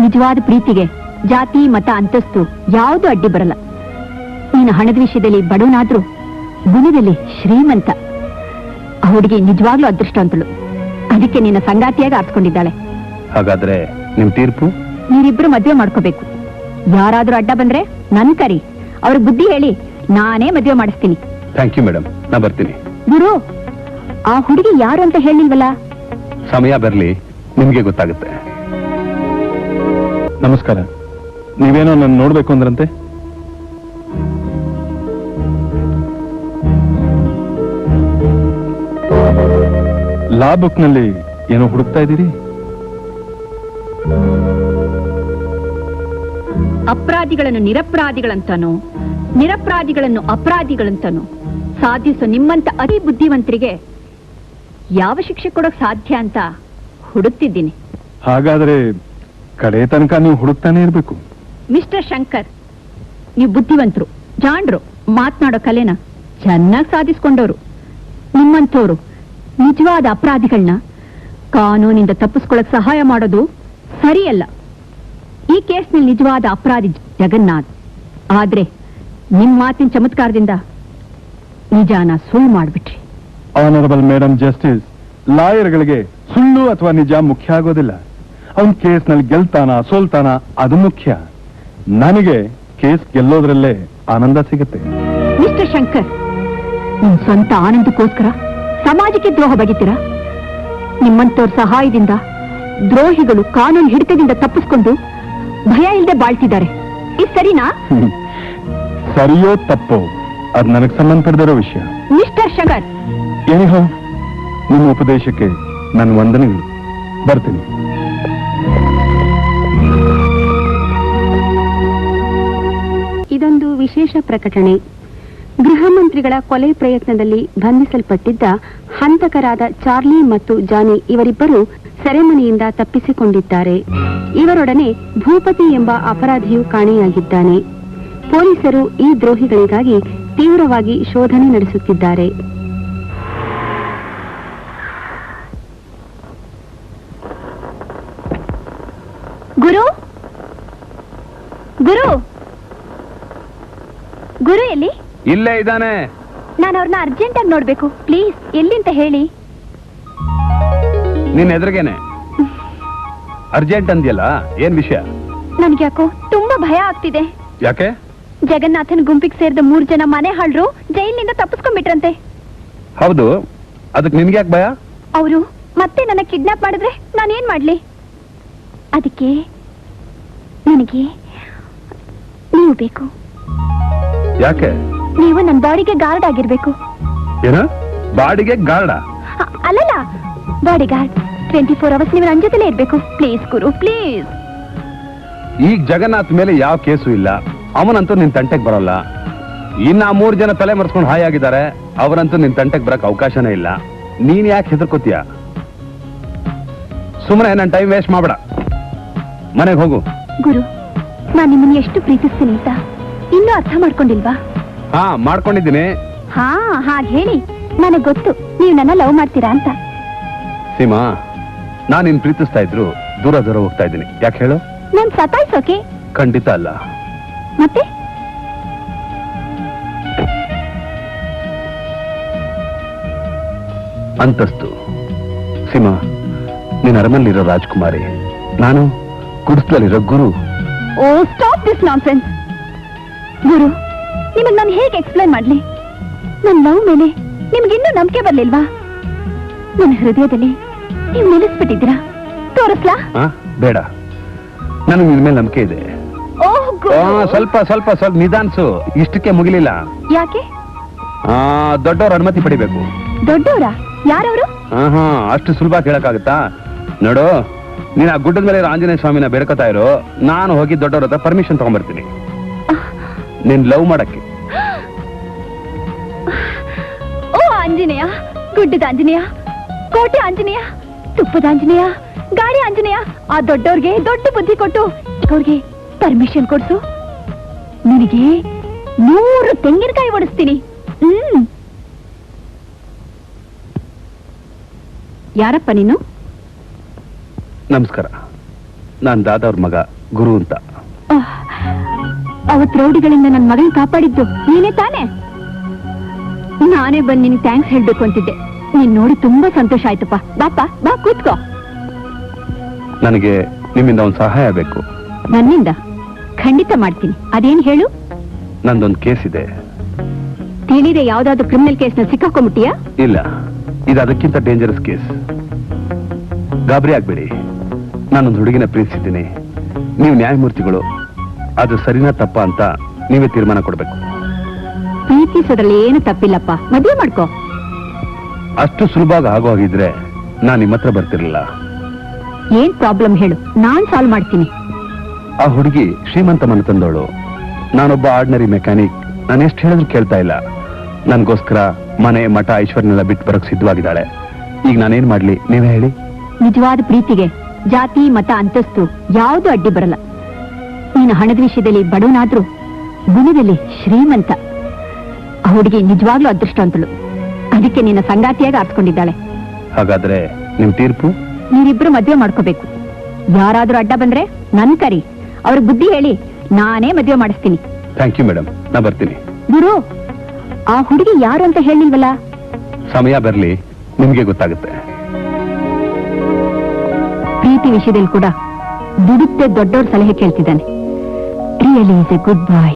ನಿಜವಾದ ಪ್ರೀತಿಗೆ ಜಾತಿ ಮತ ಅಂತಸ್ತು ಯಾವುದು ಅಡ್ಡಿ ಬರಲ್ಲ. ನೀನು ಹಣದ ವಿಷಯದಲ್ಲಿ ಬಡವನಾದ್ರೂ ಗುಣದಲ್ಲಿ ಶ್ರೀಮಂತ. ಆ ಹುಡುಗಿ ನಿಜವಾಗ್ಲೂ ಅದೃಷ್ಟವಂತಳು. ಅದಕ್ಕೆ ನಿನ್ನ ಸಂಗಾತಿಯಾಗಿ ಆರಿಸ್ಕೊಂಡಿದ್ದಾಳೆ. ಹಾಗಾದ್ರೆ ನಿಮ್ ತೀರ್ಪು? ನೀವಿಬ್ರು ಮದುವೆ ಮಾಡ್ಕೋಬೇಕು. ಯಾರಾದ್ರೂ ಅಡ್ಡ ಬಂದ್ರೆ ನನ್ ಕರಿ, ಅವ್ರ ಬುದ್ಧಿ ಹೇಳಿ ನಾನೇ ಮದುವೆ ಮಾಡಿಸ್ತೀನಿ. ಥ್ಯಾಂಕ್ ಯು ಮೇಡಮ್, ನಾ ಬರ್ತೀನಿ. ಗುರು, ಆ ಹುಡುಗಿ ಯಾರು ಅಂತ ಹೇಳಿಲ್ವಲ್ಲ? ಸಮಯ ಬರ್ಲಿ, ನಿಮ್ಗೆ ಗೊತ್ತಾಗುತ್ತೆ. ನಮಸ್ಕಾರ. ನೀವೇನೋ ನನ್ನ ನೋಡ್ಬೇಕು ಅಂದ್ರಂತೆ? ಲಾ ಬುಕ್ ನಲ್ಲಿ ಏನೋ ಹುಡುಕ್ತಾ ಇದ್ದೀರಿ? ಅಪರಾಧಿಗಳನ್ನು ನಿರಪರಾಧಿಗಳಂತಾನೋ, ನಿರಪರಾಧಿಗಳನ್ನು ಅಪರಾಧಿಗಳಂತಾನೋ ಸಾಧಿಸೋ ನಿಮ್ಮಂತ ಅತಿ ಬುದ್ಧಿವಂತರಿಗೆ ಯಾವ ಶಿಕ್ಷೆ ಕೊಡೋಕ್ ಸಾಧ್ಯ ಅಂತ ಹುಡುಕ್ತಿದ್ದೀನಿ. ಹಾಗಾದ್ರೆ ಕಡೆ ತನಕ ನೀವು ಹುಡುಕ್ತಾನೆ ಇರ್ಬೇಕು. ಮಿಸ್ಟರ್ ಶಂಕರ್, ನೀವು ಬುದ್ಧಿವಂತರು, ಜಾಣರು, ಮಾತನಾಡೋ ಕಲೆನ ಚೆನ್ನಾಗಿ ಸಾಧಿಸ್ಕೊಂಡವರು. ನಿಮ್ಮಂಥವ್ರು ನಿಜವಾದ ಅಪರಾಧಿಗಳನ್ನ ಕಾನೂನಿಂದ ತಪ್ಪಿಸ್ಕೊಳ್ಳಕ್ ಸಹಾಯ ಮಾಡೋದು ಸರಿಯಲ್ಲ. ಈ ಕೇಸ್ನಲ್ಲಿ ನಿಜವಾದ ಅಪರಾಧಿ ಜಗನ್ನಾಥ್. ಆದ್ರೆ ನಿಮ್ ಮಾತಿನ ಚಮತ್ಕಾರದಿಂದ ನಿಜಾನ ಸುಳ್ಳು ಮಾಡ್ಬಿಟ್ರಿ. ಆನರಬಲ್ ಮೇಡಮ್ ಜಸ್ಟಿಸ್, ಲಾಯರ್ಗಳಿಗೆ ಸುಳ್ಳು ಅಥವಾ ನಿಜ ಮುಖ್ಯ ಆಗೋದಿಲ್ಲ. ಅವನ್ ಕೇಸ್ನಲ್ಲಿ ಗೆಲ್ತಾನ ಸೋಲ್ತಾನ ಅದು ಮುಖ್ಯ. ನನಗೆ ಕೇಸ್ ಗೆಲ್ಲೋದ್ರಲ್ಲೇ ಆನಂದ ಸಿಗುತ್ತೆ. ಮಿಸ್ಟರ್ ಶಂಕರ್, ನಿಮ್ ಸ್ವಂತ ಆನಂದಕ್ಕೋಸ್ಕರ ಸಮಾಜಕ್ಕೆ ದ್ರೋಹ ಬಗೆತೀರಾ? ನಿಮ್ಮಂತವ್ರ ಸಹಾಯದಿಂದ ದ್ರೋಹಿಗಳು ಕಾನೂನು ಹಿಡಿತದಿಂದ ತಪ್ಪಿಸ್ಕೊಂಡು ಭಯ ಇಲ್ಲದೆ ಬಾಳ್ತಿದ್ದಾರೆ. ಇದು ಸರಿನಾ? ಸರಿಯೋ ತಪ್ಪೋ ಅದು ನನಗೆ ಸಂಬಂಧಪಡದಿರೋ ವಿಷಯ. ಮಿಸ್ಟರ್ ಶಂಕರ್, ಏನಿಹೋ ನಿಮ್ಮ ಉಪದೇಶಕ್ಕೆ ನನ್ನ ವಂದನೆಗಳು. ಬರ್ತೀನಿ. ಇದೊಂದು ವಿಶೇಷ ಪ್ರಕಟಣೆ. ಗೃಹ ಮಂತ್ರಿಗಳ ಕೊಲೆ ಪ್ರಯತ್ನದಲ್ಲಿ ಬಂಧಿಸಲ್ಪಟ್ಟಿದ್ದ ಹಂತಕರಾದ ಚಾರ್ಲಿ ಮತ್ತು ಜಾನಿ ಇವರಿಬ್ಬರು ಸೆರೆಮನೆಯಿಂದ ತಪ್ಪಿಸಿಕೊಂಡಿದ್ದಾರೆ. ಇವರೊಡನೆ ಭೂಪತಿ ಎಂಬ ಅಪರಾಧಿಯು ಕಾಣೆಯಾಗಿದ್ದಾನೆ. ಪೊಲೀಸರು ಈ ದ್ರೋಹಿಗಳಿಗಾಗಿ ತೀವ್ರವಾಗಿ ಶೋಧನೆ ನಡೆಸುತ್ತಿದ್ದಾರೆ. ಗುರು, ಗುರು, ಗುರು ಎಲ್ಲಿ? ಇಲ್ಲೇ ಇದ್ದಾನೆ. ನಾನು ಅವ್ರನ್ನ ಅರ್ಜೆಂಟ್ ಆಗಿ ನೋಡ್ಬೇಕು. ಪ್ಲೀಸ್, ಎಲ್ಲಿ ಅಂತ ಹೇಳಿ. ನಿನ್ ಎದುರಿಗೇನೆ. ಅರ್ಜೆಂಟ್ ಅಂದ್ಯಲ್ಲ, ಏನ್ ವಿಷಯ? ನನ್ಗೆ ಯಾಕೋ ತುಂಬಾ ಭಯ ಆಗ್ತಿದೆ. ಯಾಕೆ? ಜಗನ್ನಾಥನ್ ಗುಂಪಿಗೆ ಸೇರಿದ 3 ಜನ ಮನೆ ಹಾಳ್ರು ಜೈಲಿನಿಂದ ತಪ್ಪಿಸ್ಕೊಂಡ್ಬಿಟ್ರಂತೆ. ಹೌದು, ಅದಕ್ಕೆ ನಿನ್ಗೆ ಯಾಕೆ ಭಯ? ಅವರು ಮತ್ತೆ ನನ್ನ ಕಿಡ್ನಾಪ್ ಮಾಡಿದ್ರೆ ನಾನೇನ್ ಮಾಡ್ಲಿ? ಅದಕ್ಕೆ ನನಗೆ ನೀವು ಬೇಕು. ಯಾಕೆ? ನೀವು ನನ್ನ ಬಾಡಿಗೆ ಗಾರ್ಡ್ ಆಗಿರ್ಬೇಕು. ಏನ ಬಾಡಿಗೆ ಗಾರ್ಡ? ಅಲ್ಲಲ್ಲ, ಬಾಡಿ ಗಾರ್ಡ್. 24 ಅವರ್ಸ್ ನೀವು ನನ್ನ ಜೊತೆಲೇ ಇರ್ಬೇಕು. Please Guru, please. ಈಗ ಜಗನ್ನಾಥ್ ಮೇಲೆ ಯಾವ ಕೇಸು ಇಲ್ಲ, ಅವನಂತೂ ನಿನ್ ತಂಟೆಗೆ ಬರೋಲ್ಲ. ಇನ್ನ 3 ಜನ ತಲೆ ಮರೆಸ್ಕೊಂಡು ಹಾಯಾಗಿದ್ದಾರೆ, ಅವರಂತೂ ನಿನ್ ತಂಟೆಗೆ ಬರಕ್ ಅವಕಾಶನೇ ಇಲ್ಲ. ನೀನ್ ಯಾಕೆ ಹೆದರ್ಕೋತೀಯ? ಸುಮ್ಮನೆ ನನ್ನ ಟೈಮ್ ವೇಸ್ಟ್ ಮಾಡ್ಬೇಡ, ಮನೆಗೆ ಹೋಗು. ಗುರು, ನಾನು ನಿಮ್ಮನ್ನ ಎಷ್ಟು ಪ್ರೀತಿಸ್ತೀನಿ ಅಂತ ಇನ್ನೂ ಅರ್ಥ ಮಾಡ್ಕೊಂಡಿಲ್ವಾ? ಹಾ, ಮಾಡ್ಕೊಂಡಿದ್ದೀನಿ. ಹಾ, ಹಾಗೆ ಹೇಳಿ. ನನಗ್ ಗೊತ್ತು ನೀವು ನನ್ನ ಲವ್ ಮಾಡ್ತೀರಾ ಅಂತ. ಸೀಮಾ, ನಾನ್ ನಿನ್ ಪ್ರೀತಿಸ್ತಾ ಇದ್ರು ದೂರ ದೂರ ಹೋಗ್ತಾ ಇದ್ದೀನಿ. ಯಾಕೆ ಹೇಳು? ನಾನ್ ಸತಾಯಿಸೋಕೆ? ಖಂಡಿತ ಅಲ್ಲ. ಮತ್ತೆ? ಅಂತಸ್ತು. ಸೀಮಾ, ನೀನ್ ಅರಮನೆಯಲ್ಲಿರೋ ರಾಜ್ಕುಮಾರಿ, ನಾನು ಗುಡಿಸ್ಲಲ್ಲಿರೋ ಗುರು. ಓ, ಸ್ಟಾಪ್ ದಿಸ್ ನಾನ್ಸೆನ್ಸ್. ಗುರು, ನಿಮಗ್ ನಾನು ಹೇಗೆ ಎಕ್ಸ್ಪ್ಲೈನ್ ಮಾಡ್ಲಿ? ನನ್ನ ಲವ್ ಮೇಲೆ ನಿಮ್ಗಿನ್ನೂ ನಂಬಿಕೆ ಬರ್ಲಿಲ್ವಾ? ನನ್ನ ಹೃದಯದಲ್ಲಿ ನೀವು ನೆಲೆಸ್ಬಿಟ್ಟಿದ್ದೀರಾ. ತೋರಿಸ್ಲಾ? ಬೇಡ, ನನಗೆ ನಿನ್ ಮೇಲೆ ನಂಬಿಕೆ ಇದೆ. ಓಹ್, ಸ್ವಲ್ಪ ಸ್ವಲ್ಪ ಸ್ವಲ್ಪ ನಿಧಾನ್ಸು, ಇಷ್ಟಕ್ಕೆ ಮುಗಿಲಿಲ್ಲ. ಯಾಕೆ? ದೊಡ್ಡವ್ರ ಅನುಮತಿ ಪಡಿಬೇಕು. ದೊಡ್ಡವರ? ಯಾರವರು? ಅಷ್ಟು ಸುಲಭ ಕೇಳಕ್ಕಾಗತ್ತಾ? ನೋಡು, ನೀನ್ ಆ ಗುಡ್ಡದ ಮೇಲೆ ಆಂಜನೇಯ ಸ್ವಾಮಿನ ಬೇಡ್ಕೊತಾ ಇರೋ, ನಾನು ಹೋಗಿ ದೊಡ್ಡವ್ರ ಹತ್ರ ಪರ್ಮಿಷನ್ ತಗೊಂಡ್ಬರ್ತೀನಿ ನೀನ್ ಲವ್ ಮಾಡಕ್ಕೆ. ಓ ಆಂಜನೇಯ, ಗುಡ್ಡದ ಆಂಜನೇಯ, ಕೋಟೆ ಆಂಜನೇಯ, ತುಪ್ಪದ ಆಂಜನೇಯ, ಗಾಡಿ ಆಂಜನೇಯ, ಆ ದೊಡ್ಡವ್ರಿಗೆ ದೊಡ್ಡ ಬುದ್ಧಿ ಕೊಟ್ಟು ಅವ್ರಿಗೆ ಪರ್ಮಿಷನ್ ಕೊಡ್ಸು. ನಿನಗೆ 100 ತೆಂಗಿನಕಾಯಿ ಓಡಿಸ್ತೀನಿ. ಯಾರಪ್ಪ ನೀನು? ನಮಸ್ಕಾರ, ನಾನ್ ದಾದವ್ರ ಮಗ ಗುರು ಅಂತ. ಅವತ್ ರೌಡಿಗಳಿಂದ ನನ್ನ ಮಗನ್ ಕಾಪಾಡಿದ್ದು ನೀನೇ ತಾನೇ? ನಾನೇ ಬಂದು ನಿನ್ ಥ್ಯಾಂಕ್ಸ್ ಹೇಳ್ಬೇಕು ಅಂತಿದ್ದೆ. ನೀನ್ ನೋಡಿ ತುಂಬಾ ಸಂತೋಷ ಆಯ್ತಪ್ಪ. ಬಾಪ ಬಾ ಕೂತ್ಕೋ. ನನಗೆ ನಿಮ್ಮಿಂದ ಒಂದು ಸಹಾಯ ಬೇಕು. ನನ್ನಿಂದ ಖಂಡಿತ ಮಾಡ್ತೀನಿ. ಅದೇನ್ ಹೇಳು? ನಂದೊಂದು ಕೇಸ್ ಇದೆ. ತಿಳಿದೆ ಯಾವ್ದಾದ್ರು ಕ್ರಿಮಿನಲ್ ಕೇಸ್ನ ಸಿಕ್ಕಾಕೊಂಡ್ಬಿಟ್ಟಿಯಾ? ಇಲ್ಲ, ಇದು ಅದಕ್ಕಿಂತ ಡೇಂಜರಸ್ ಕೇಸ್. ಗಾಬರಿ ಆಗ್ಬೇಡಿ. ನಾನೊಂದು ಹುಡುಗಿನ ಪ್ರೀತಿಸಿದ್ದೀನಿ. ನೀವು ನ್ಯಾಯಮೂರ್ತಿಗಳು. ಅದು ಸರಿನಾ ತಪ್ಪಾ ಅಂತ ನೀವೇ ತೀರ್ಮಾನ ಕೊಡ್ಬೇಕು. ಪ್ರೀತಿಸೋದ್ರಲ್ಲಿ ಏನು ತಪ್ಪಿಲ್ಲಪ್ಪ, ಮದುವೆ ಮಾಡ್ಕೋ. ಅಷ್ಟು ಸುಲಭವಾಗಿ ಆಗೋ ಹಾಗಿದ್ರೆ ನಾನು ನಿಮ್ಮ ಹತ್ರ ಬರ್ತಿರ್ಲಿಲ್ಲ. ಏನ್ ಪ್ರಾಬ್ಲಮ್ ಹೇಳು, ನಾನ್ ಸಾಲ್ವ್ ಮಾಡ್ತೀನಿ. ಆ ಹುಡುಗಿ ಶ್ರೀಮಂತ ಮನೆ ತಂದವಳು. ನಾನೊಬ್ಬ ಆರ್ಡಿನರಿ ಮೆಕ್ಯಾನಿಕ್. ನಾನು ಎಷ್ಟು ಹೇಳಿದ್ರು ಕೇಳ್ತಾ ಇಲ್ಲ. ನನ್ಗೋಸ್ಕರ ಮನೆ ಮಠ ಐಶ್ವರ್ಯನೆಲ್ಲ ಬಿಟ್ಟು ಬರೋಕ್ ಸಿದ್ಧವಾಗಿದ್ದಾಳೆ. ಈಗ ನಾನೇನ್ ಮಾಡ್ಲಿ ನೀವೇ ಹೇಳಿ? ನಿಜವಾದ ಪ್ರೀತಿಗೆ ಜಾತಿ ಮತ ಅಂತಸ್ತು ಯಾವುದು ಅಡ್ಡಿ ಬರಲ್ಲ. ನೀನು ಹಣದ ವಿಷಯದಲ್ಲಿ ಬಡವನಾದ್ರೂ ಗುಣದಲ್ಲಿ ಶ್ರೀಮಂತ. ಆ ಹುಡುಗಿ ನಿಜವಾಗ್ಲೂ ಅದೃಷ್ಟವಂತಳು. ಅದಕ್ಕೆ ನಿನ್ನ ಸಂಗಾತಿಯಾಗಿ ಆರಿಸ್ಕೊಂಡಿದ್ದಾಳೆ. ಹಾಗಾದ್ರೆ ನಿಮ್ ತೀರ್ಪು? ನೀವಿಬ್ರು ಮದ್ವೆ ಮಾಡ್ಕೋಬೇಕು. ಯಾರಾದ್ರೂ ಅಡ್ಡ ಬಂದ್ರೆ ನನ್ ಕರಿ, ಅವ್ರ ಬುದ್ಧಿ ಹೇಳಿ ನಾನೇ ಮದ್ವೆ ಮಾಡಿಸ್ತೀನಿ. ಥ್ಯಾಂಕ್ ಯು ಮೇಡಮ್, ನಾ ಬರ್ತೀನಿ. ಗುರು, ಆ ಹುಡುಗಿ ಯಾರು ಅಂತ ಹೇಳಿಲ್ವಲ್ಲ? ಸಮಯ ಬರ್ಲಿ, ನಿಮ್ಗೆ ಗೊತ್ತಾಗುತ್ತೆ. ಪ್ರೀತಿ ವಿಷಯದಲ್ಲಿ ಕೂಡ ದುಡುತ್ತೆ ದೊಡ್ಡವ್ರ ಸಲಹೆ ಕೇಳ್ತಿದ್ದಾನೆ. Really is a good bye.